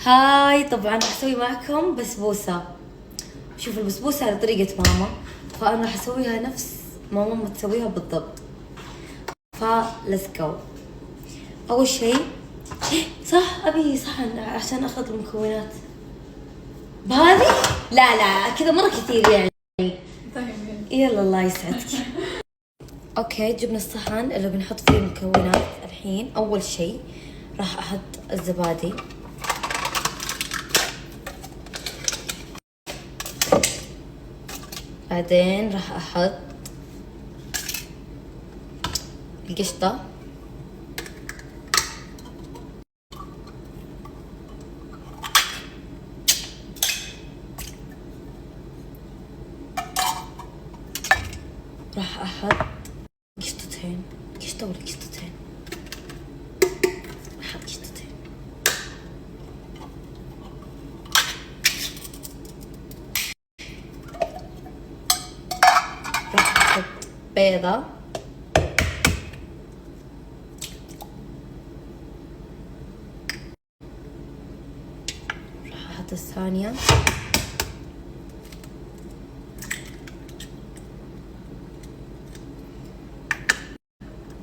هاي طبعا راح اسوي معكم بسبوسة. شوف البسبوسة على طريقة ماما، فانا راح اسويها نفس ما ماما تسويها بالضبط. فليتس جو. اول شيء صح ابي صحن عشان اخلط المكونات بهذه. لا لا كذا مرة كثير يعني. طيب يلا الله يسعدك. اوكي جبنا الصحن اللي بنحط فيه المكونات. الحين اول شيء راح احط الزبادي، بعدين راح احط القشطة، راح احط قشطتين. قشطة ولا قشطتين؟ احط قشطتين. راح احط بيضة، راح احط الثانية،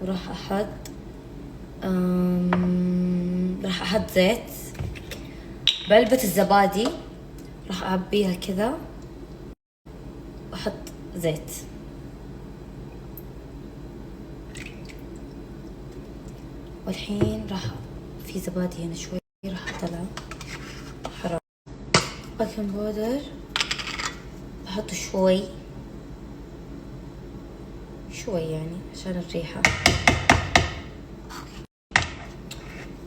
وراح احط راح احط زيت بعلبة الزبادي. راح اعبيها كذا واحط زيت. والحين راح في زبادي هنا شوي راح اطلع حرام. بيكنج باودر احط شوي يعني عشان الريحة،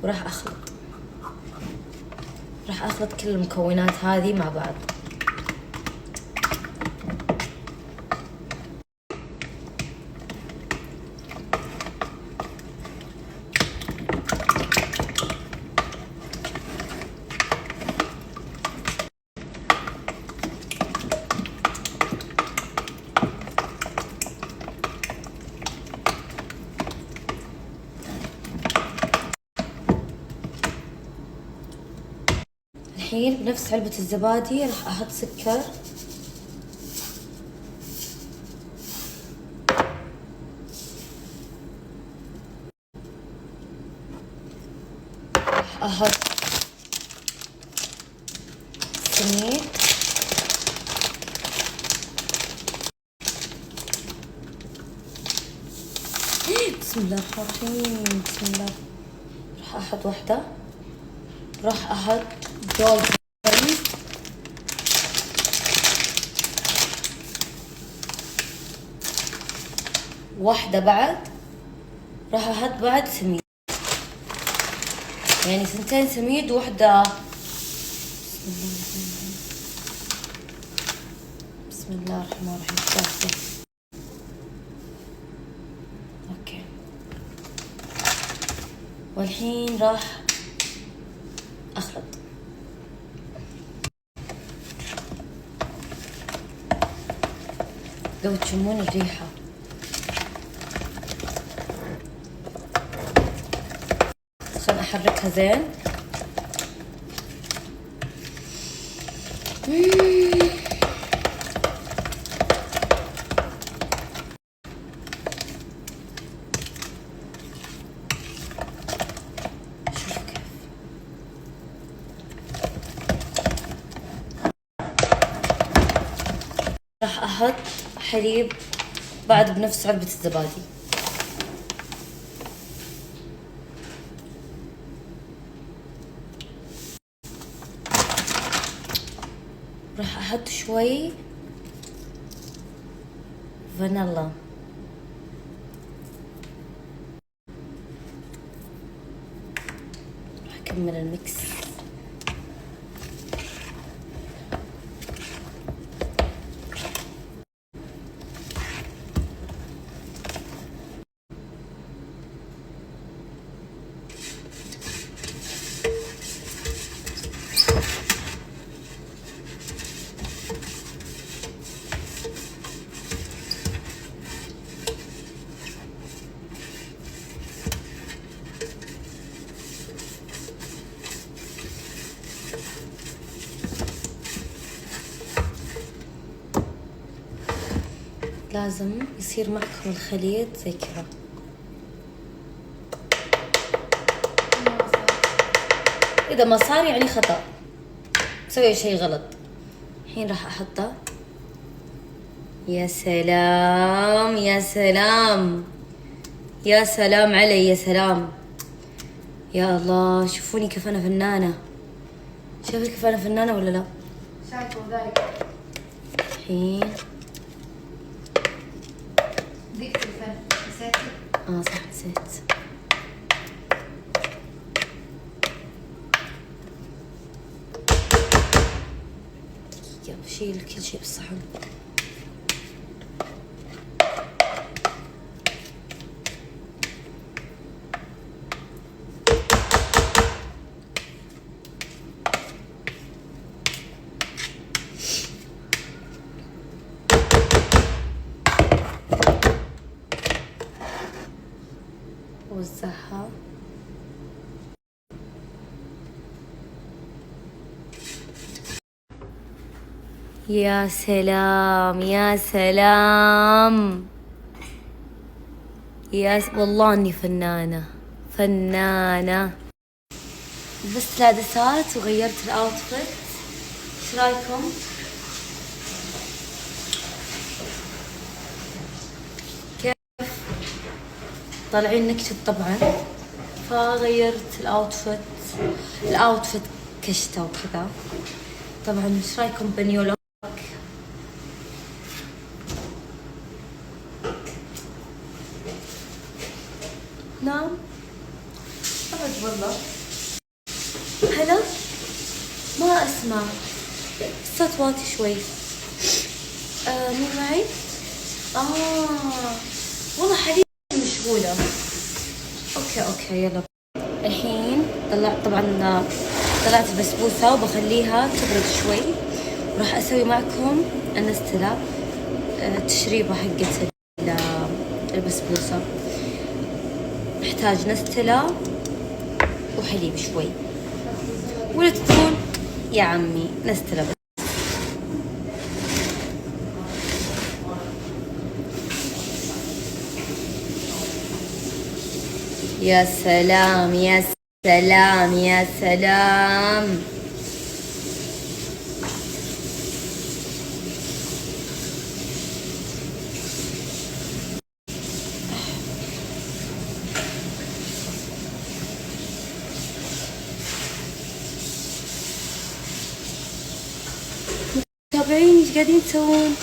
وراح اخلط كل المكونات هذه مع بعض. الحين بنفس علبة الزبادي راح احط سكر، راح احط سميد، بسم الله الرحمن الرحيم، بسم الله. راح احط واحدة، راح احط جولد واحدة، بعد راح احط بعد سميد، يعني سنتين سميد وواحدة. بسم الله الرحمن الرحيم. اوكي والحين راح اخلط. لو تشمون الريحة عشان احركها زين. شوفوا كيف. راح احط حليب بعد بنفس علبة الزبادي. راح احط شوي فانيلا، راح اكمل الميكس. لازم يصير معكم الخليط زي كذا. إذا ما صار يعني خطأ، سوي شيء غلط. الحين راح أحطه. يا سلام يا سلام يا سلام علي، يا سلام يا الله. شوفوني كيف أنا فنانة، شايفة كيف أنا فنانة ولا لا؟ شايفه ذاك. الحين دقت الفن، نسيتي؟ صح نسيت. دقيقة بشيل كل شيء بالصحن. وزعها. يا سلام يا سلام والله اني فنانة فنانة. لبست العدسات وغيرت الاوتفيت، ايش رايكم؟ كيف طالعين نكتب طبعا، فغيرت الاوتفيت كشته وكذا. طبعا ايش رايكم بنيو لوك؟ نعم ابد والله. هلا ما اسمع، الصوت واطي شوي. مين معي؟ والله حاليا مشغولة. اوكي يلا. الحين طلعت البسبوسة وبخليها تبرد شوي، وراح اسوي معكم النستلة، التشريبة حقت البسبوسة. نحتاج نستلة وحليب شوي، ولا تكون يا عمي نستلة بس. يا سلام يا سلام يا سلام. متابعين ايش قاعدين تسوون؟